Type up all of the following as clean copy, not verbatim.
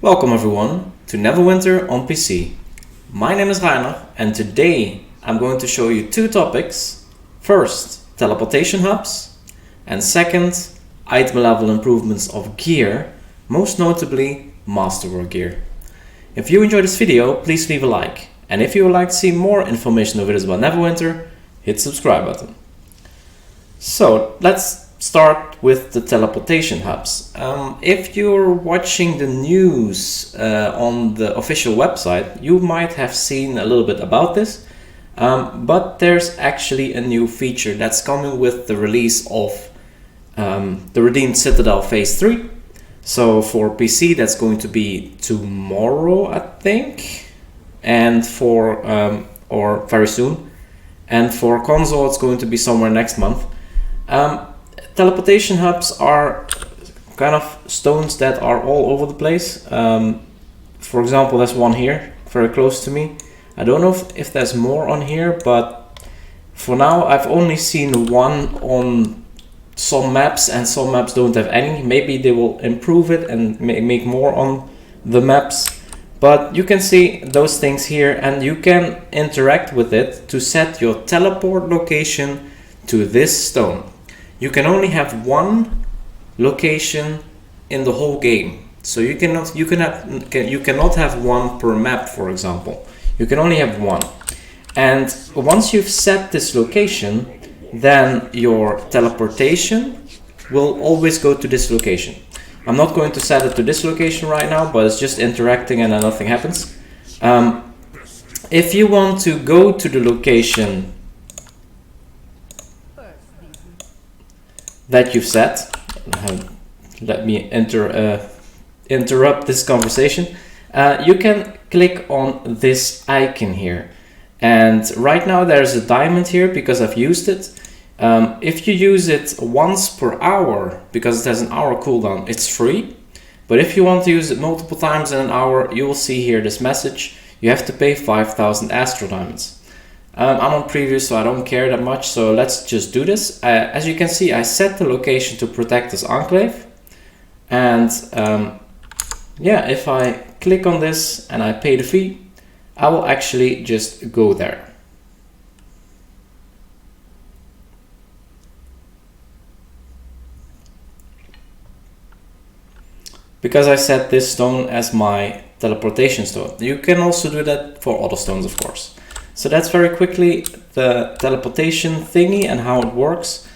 Welcome everyone to Neverwinter on PC. My name is Rainer and today I'm going to show you two topics. First, teleportation hubs, and second, item level improvements of gear, most notably Masterwork gear. If you enjoyed this video, please leave a like, and if you would like to see more information over this about Neverwinter, hit the subscribe button. So let's start with the teleportation hubs. If you're watching the news on the official website, you might have seen a little bit about this, but there's actually a new feature that's coming with the release of the Redeemed Citadel Phase 3. So for PC that's going to be tomorrow, I think, and for or very soon, and for console it's going to be somewhere next month. Teleportation hubs are kind of stones that are all over the place. For example, there's one here, very close to me. I don't know if there's more on here, but for now I've only seen one on some maps, and some maps don't have any. Maybe they will improve it and make more on the maps. But you can see those things here, and you can interact with it to set your teleport location to this stone. You can only have one location in the whole game, so you cannot have one per map, for example. You can only have one, and once you've set this location, then your teleportation will always go to this location. I'm not going to set it to this location right now, but it's just interacting and then nothing happens. If you want to go to the location that you've set, let me interrupt this conversation. You can click on this icon here, and right now there's a diamond here because I've used it. If you use it once per hour, because it has an hour cooldown, it's free. But if you want to use it multiple times in an hour, you will see here this message: you have to pay 5,000 Astro Diamonds. I'm on preview, so I don't care that much, so let's just do this. As you can see, I set the location to protect this enclave, and yeah, if I click on this and I pay the fee, I will actually just go there. Because I set this stone as my teleportation stone. You can also do that for other stones, of course. So that's very quickly the teleportation thingy and how it works.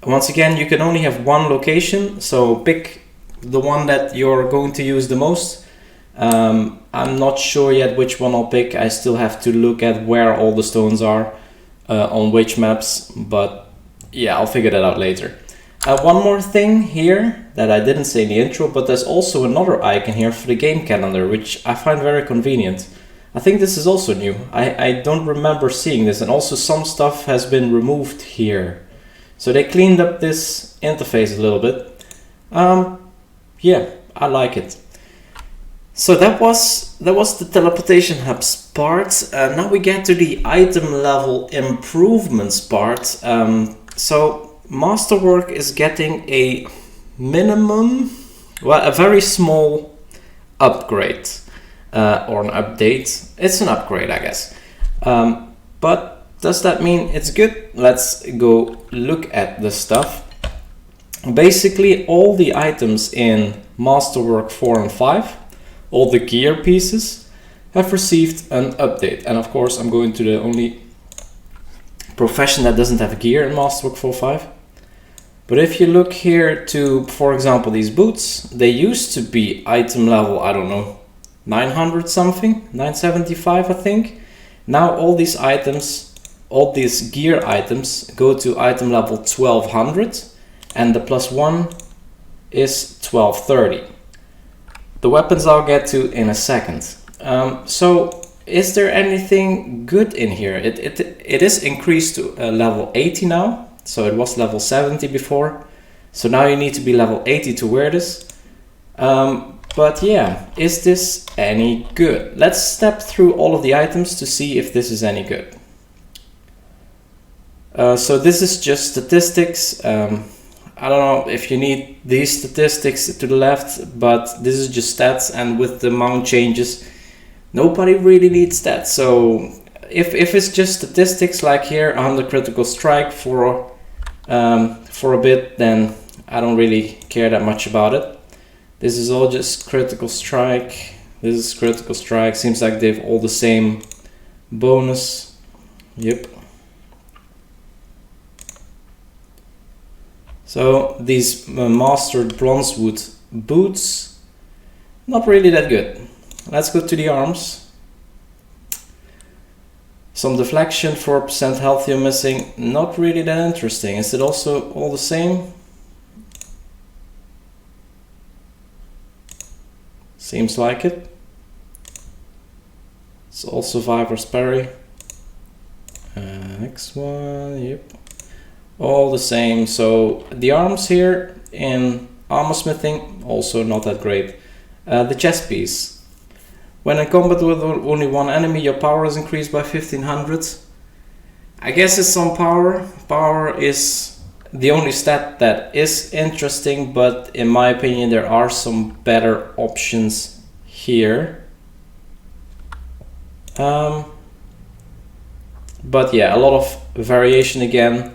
Once again, you can only have one location, so pick the one that you're going to use the most. I'm not sure yet which one I'll pick. I still have to look at where all the stones are on which maps, but yeah, I'll figure that out later. One more thing here that I didn't say in the intro, but there's also another icon here for the game calendar, which I find very convenient. I think this is also new. I don't remember seeing this, and also some stuff has been removed here. So they cleaned up this interface a little bit. Yeah, I like it. So that was the teleportation hubs part. Now we get to the item level improvements part. So Masterwork is getting a minimum, well, a very small upgrade. Or an update. It's an upgrade, I guess. But does that mean it's good? Let's go look at the stuff. Basically, all the items in Masterwork 4 and 5, all the gear pieces, have received an update. And of course, I'm going to the only profession that doesn't have gear in Masterwork 4.5. But if you look here to, for example, these boots, they used to be item level, I don't know, 900 something, 975 I think. Now all these items, all these gear items go to item level 1200, and the +1 is 1230. The weapons I'll get to in a second. So is there anything good in here? It is increased to level 80 now, so it was level 70 before. So now you need to be level 80 to wear this. But yeah, is this any good? Let's step through all of the items to see if this is any good. So this is just statistics. I don't know if you need these statistics to the left, but this is just stats, and with the mount changes, nobody really needs stats. So if it's just statistics like here, 100 critical strike for a bit, then I don't really care that much about it. This is all just critical strike. This is critical strike. Seems like they've all the same bonus. Yep. So these mastered Bronzewood boots, not really that good. Let's go to the arms. Some deflection, 4% health you're missing, not really that interesting. Is it also all the same? Seems like it. It's all Survivor's Parry. Next one, yep. All the same. So the arms here in armor smithing, also not that great. The chest piece. When in combat with only one enemy, your power is increased by 1500. I guess it's some power. Power is the only stat that is interesting, but in my opinion there are some better options here. But yeah, a lot of variation again.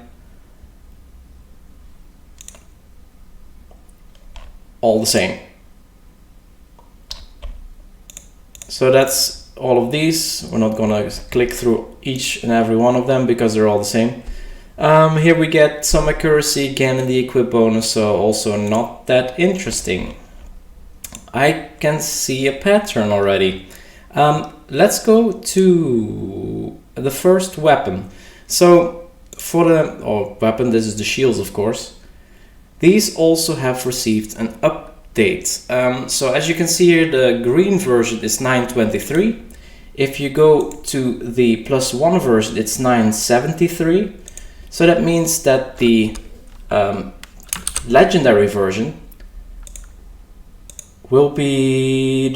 All the same. So that's all of these. We're not gonna click through each and every one of them because they're all the same. Here we get some accuracy again in the equip bonus, so also not that interesting. I can see a pattern already. Let's go to the first weapon. So for the weapon, this is the shields, of course. These also have received an update. So as you can see here, the green version is 923. If you go to the +1 version, it's 973. So that means that the legendary version will be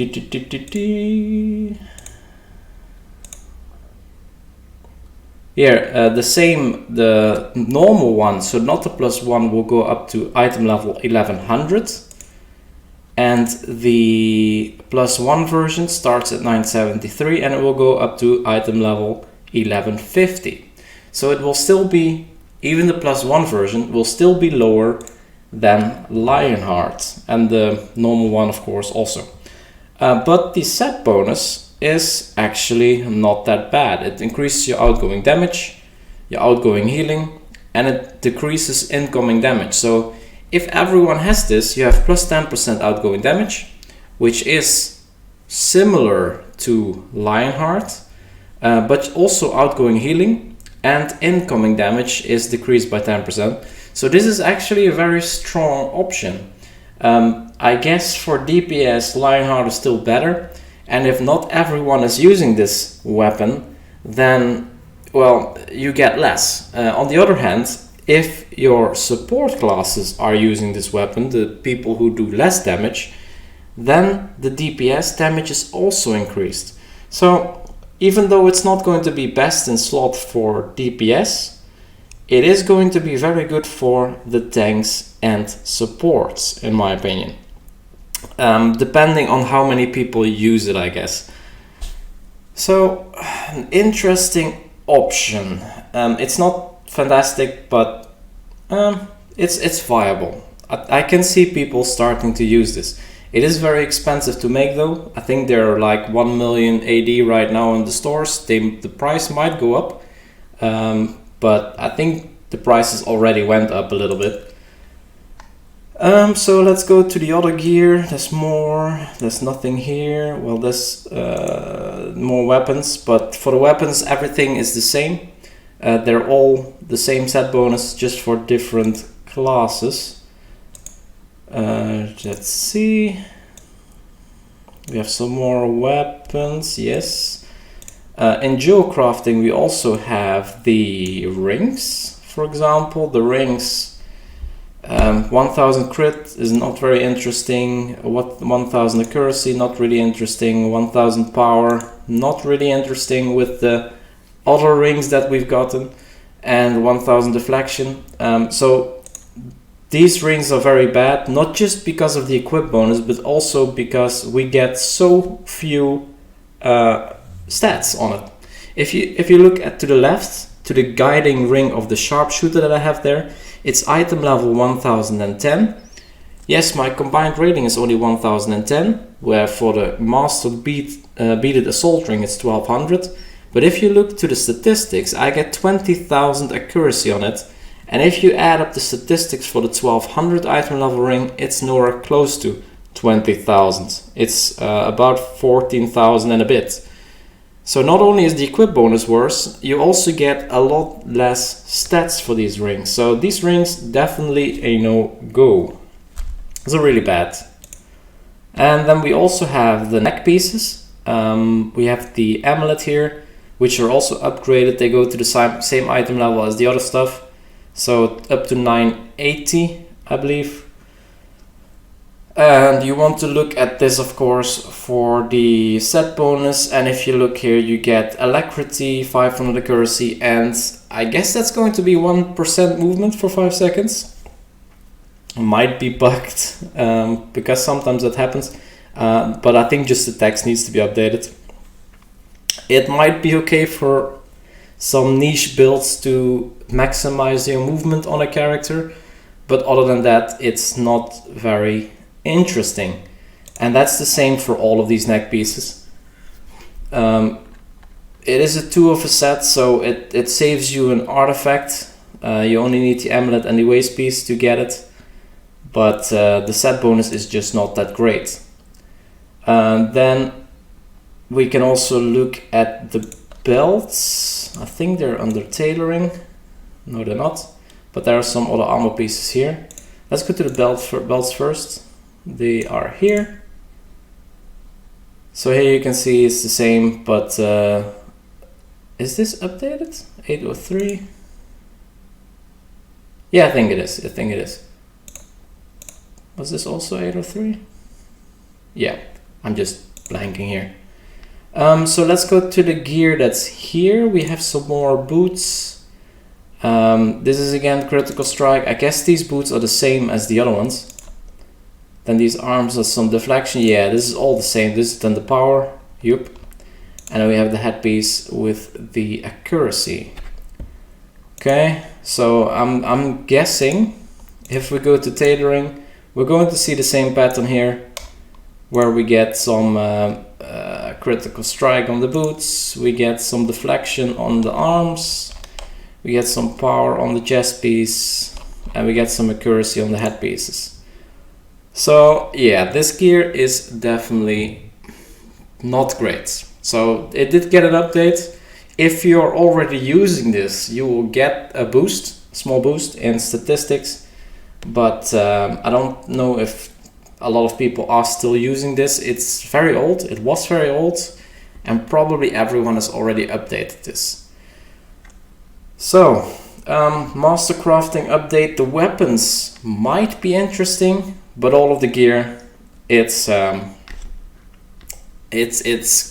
here, the same, the normal one, so not the +1, will go up to item level 1100, and the +1 version starts at 973 and it will go up to item level 1150. So it will still be, even the +1 version will still be lower than Lionheart, and the normal one of course also. But the set bonus is actually not that bad. It increases your outgoing damage, your outgoing healing, and it decreases incoming damage. So if everyone has this, you have +10% outgoing damage, which is similar to Lionheart, but also outgoing healing, and incoming damage is decreased by 10%. So this is actually a very strong option. I guess for DPS, Lionheart is still better. And if not everyone is using this weapon, then, well, you get less. On the other hand, if your support classes are using this weapon, the people who do less damage, then the DPS damage is also increased. So even though it's not going to be best in slot for DPS, it is going to be very good for the tanks and supports, in my opinion. Depending on how many people use it, I guess. So, an interesting option. It's not fantastic, but it's viable. I can see people starting to use this. It is very expensive to make though. I think they're like 1 million AD right now in the stores. The price might go up, but I think the prices already went up a little bit. So let's go to the other gear. There's more. There's nothing here. Well, there's more weapons, but for the weapons everything is the same. They're all the same set bonus, just for different classes. Let's see. We have some more weapons. Yes. In jewel crafting we also have the rings. For example, the rings. 1000 crit is not very interesting. 1000 accuracy, not really interesting. 1000 power, not really interesting with the other rings that we've gotten. And 1000 deflection. So these rings are very bad, not just because of the equip bonus, but also because we get so few stats on it. If you look to the left, to the guiding ring of the sharpshooter that I have there, it's item level 1010. Yes, my combined rating is only 1010, where for the master beaded assault ring it's 1200. But if you look to the statistics, I get 20,000 accuracy on it. And if you add up the statistics for the 1200 item level ring, it's nowhere close to 20,000. It's about 14,000 and a bit. So not only is the equip bonus worse, you also get a lot less stats for these rings. So these rings definitely a no-go. They're really bad. And then we also have the neck pieces. We have the amulet here, which are also upgraded. They go to the same item level as the other stuff. So up to 980, I believe. And you want to look at this, of course, for the set bonus. And if you look here, you get alacrity, 500 accuracy, and I guess that's going to be 1% movement for 5 seconds. Might be bugged, because sometimes that happens. But I think just the text needs to be updated. It might be okay for some niche builds to maximize your movement on a character, but other than that, it's not very interesting. And that's the same for all of these neck pieces. It is a 2 of a set, so it saves you an artifact. You only need the amulet and the waist piece to get it, but the set bonus is just not that great. Then we can also look at the belts. I think they're under tailoring. No, they're not, but there are some other armor pieces here. Let's go to the belts first. They are here. So here you can see it's the same, but is this updated? 803? Yeah, I think it is. Was this also 803? Yeah, I'm just blanking here. So let's go to the gear that's here. We have some more boots. This is again critical strike. I guess these boots are the same as the other ones. Then these arms are some deflection. Yeah, this is all the same. This is then the power. Yup. And then we have the headpiece with the accuracy. Okay, so I'm guessing if we go to tailoring, we're going to see the same pattern here, where we get some critical strike on the boots, we get some deflection on the arms, we get some power on the chest piece, and we get some accuracy on the headpieces. So yeah, this gear is definitely not great. So it did get an update. If you're already using this, you will get a boost, small boost in statistics, but I don't know if a lot of people are still using this. It's very old, it was very old, and probably everyone has already updated this. So, master crafting update, the weapons might be interesting, but all of the gear, it's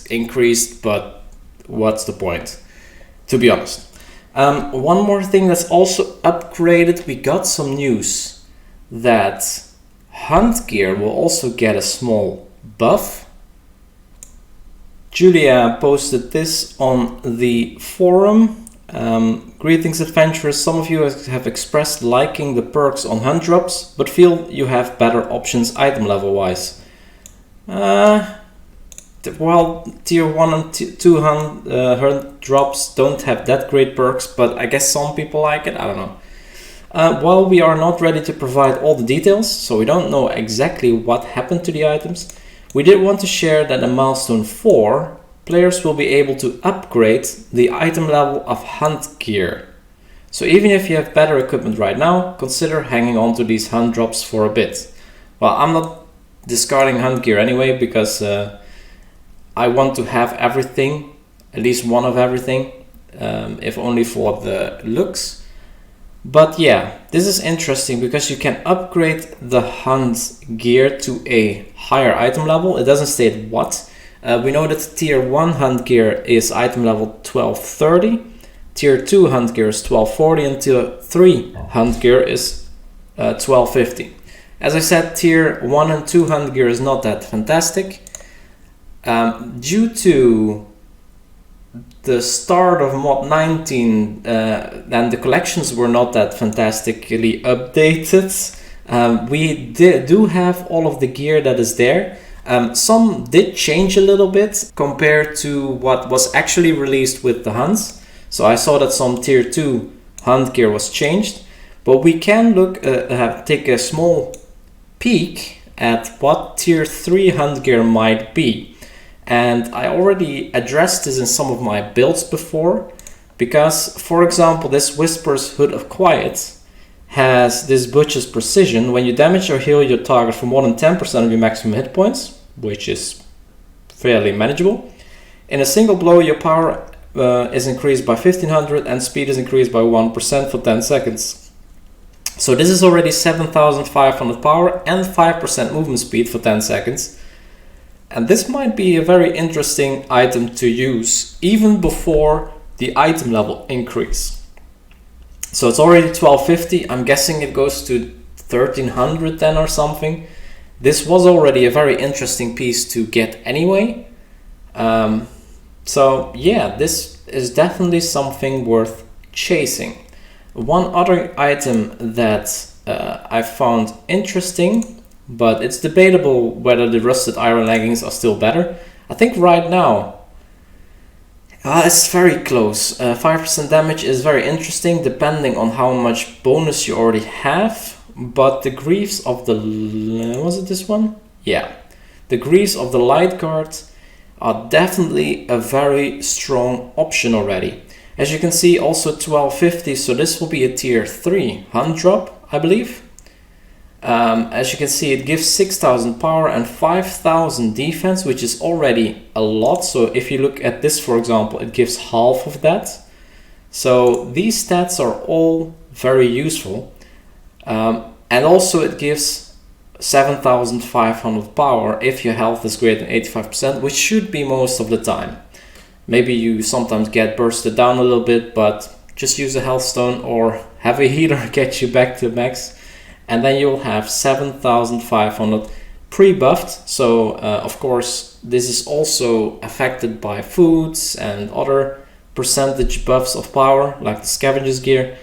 increased, but what's the point, to be honest. One more thing that's also upgraded, we got some news that hunt gear will also get a small buff. Julia posted this on the forum. Greetings adventurers, some of you have expressed liking the perks on hunt drops, but feel you have better options item level wise. Well, tier 1 and 2 hunt drops don't have that great perks, but I guess some people like it, I don't know. While we are not ready to provide all the details, so we don't know exactly what happened to the items, we did want to share that in Milestone 4, players will be able to upgrade the item level of hunt gear. So even if you have better equipment right now, consider hanging on to these hunt drops for a bit. Well, I'm not discarding hunt gear anyway, because I want to have everything, at least one of everything, if only for the looks. But yeah, this is interesting because you can upgrade the hunt gear to a higher item level. It doesn't state what. We know that tier 1 hunt gear is item level 1230, tier 2 hunt gear is 1240, and tier 3 hunt gear is 1250. As I said, tier 1 and 2 hand gear is not that fantastic. Due to the start of mod 19 and the collections were not that fantastically updated, we do have all of the gear that is there. Some did change a little bit compared to what was actually released with the hunts. So I saw that some tier 2 hunt gear was changed, but we can look take a small peek at what tier 3 hunt gear might be. And I already addressed this in some of my builds before, because for example this Whisper's Hood of Quiet has this Butcher's Precision. When you damage or heal your target for more than 10% of your maximum hit points, which is fairly manageable, in a single blow your power is increased by 1500 and speed is increased by 1% for 10 seconds. So this is already 7500 power and 5% movement speed for 10 seconds. And this might be a very interesting item to use even before the item level increase. So it's already 1250. I'm guessing it goes to 1300 then or something. This was already a very interesting piece to get anyway. So yeah, this is definitely something worth chasing. One other item that I found interesting, but it's debatable whether the rusted iron leggings are still better. I think right now it's very close. 5% damage is very interesting depending on how much bonus you already have, but the Greaves of the... was it this one? Yeah. The Greaves of the Light Guard are definitely a very strong option already. As you can see, also 1250, so this will be a tier 3 hunt drop, I believe. As you can see, it gives 6000 power and 5000 defense, which is already a lot. So if you look at this, for example, it gives half of that. So these stats are all very useful. And also it gives 7500 power if your health is greater than 85%, which should be most of the time. Maybe you sometimes get bursted down a little bit, but just use a health stone or have a healer get you back to max. And then you'll have 7500 pre-buffed. So of course this is also affected by foods and other percentage buffs of power, like the scavenger's gear.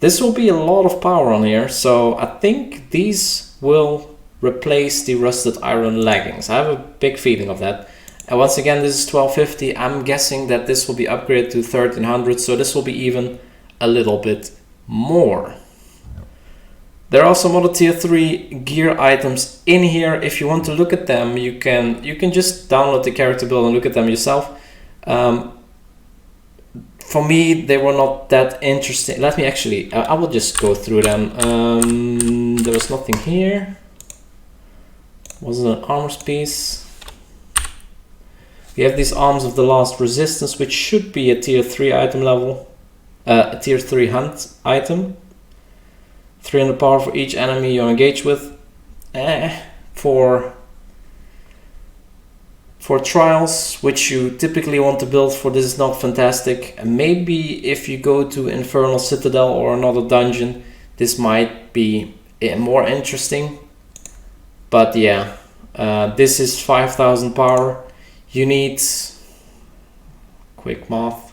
This will be a lot of power on here, so I think these will replace the rusted iron leggings. I have a big feeling of that. And once again, this is 1250. I'm guessing that this will be upgraded to 1300, so this will be even a little bit more. There are some other tier 3 gear items in here. If you want to look at them, you can just download the character build and look at them yourself. For me, they were not that interesting. Let me actually, I will just go through them. There was nothing here. Wasn't an armor piece. We have these Arms of the Last Resistance, which should be a tier 3 item level. A tier 3 hunt item. 300 power for each enemy you engage with. For trials, which you typically want to build for, this is not fantastic. And maybe if you go to Infernal Citadel or another dungeon, this might be more interesting. But yeah, this is 5000 power. You need, quick math,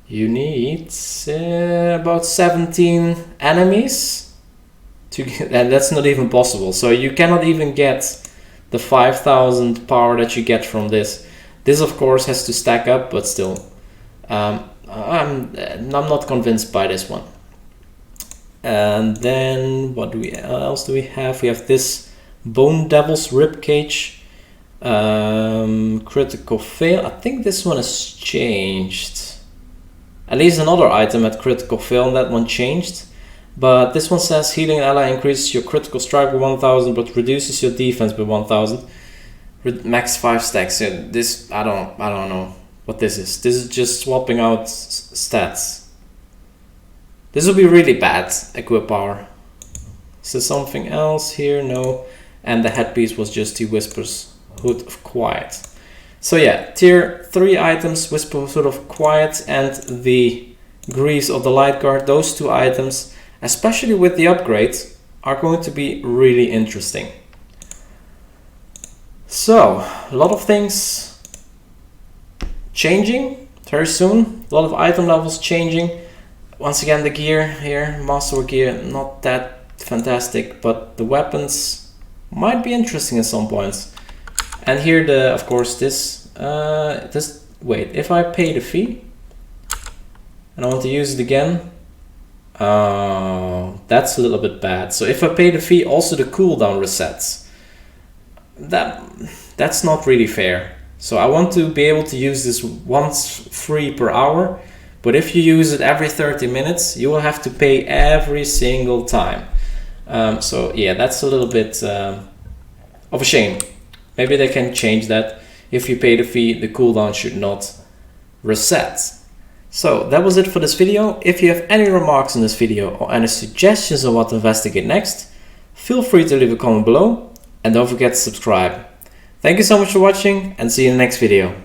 you need about 17 enemies to get, and that's not even possible. So you cannot even get the 5000 power that you get from this. This of course has to stack up, but still, I'm not convinced by this one. And then what else do we have? We have this Bone Devil's Ribcage. Critical fail. I think this one has changed. At least another item at critical fail, and that one changed. But this one says healing ally increases your critical strike by 1000 but reduces your defense by 1000. Max 5 stacks. This I don't know what this is. This is just swapping out stats. This will be really bad equip power. Is there something else here? No. And the headpiece was just the Whisper's Hood of Quiet. So yeah, tier 3 items, Whisper's Hood of Quiet and the Greaves of the Light Guard, those two items. especially with the upgrades, are going to be really interesting. So, a lot of things changing very soon. A lot of item levels changing. Once again, the gear here, Masterwork gear, not that fantastic, but the weapons might be interesting at some points. And here, of course, wait, if I pay the fee and I want to use it again, that's a little bit bad. So if I pay the fee, also the cooldown resets. That's not really fair. So I want to be able to use this once free per hour, but if you use it every 30 minutes, you will have to pay every single time. So yeah, that's a little bit of a shame. Maybe they can change that. If you pay the fee, the cooldown should not reset. So that was it for this video. If you have any remarks on this video or any suggestions on what to investigate next, feel free to leave a comment below and don't forget to subscribe. Thank you so much for watching and see you in the next video.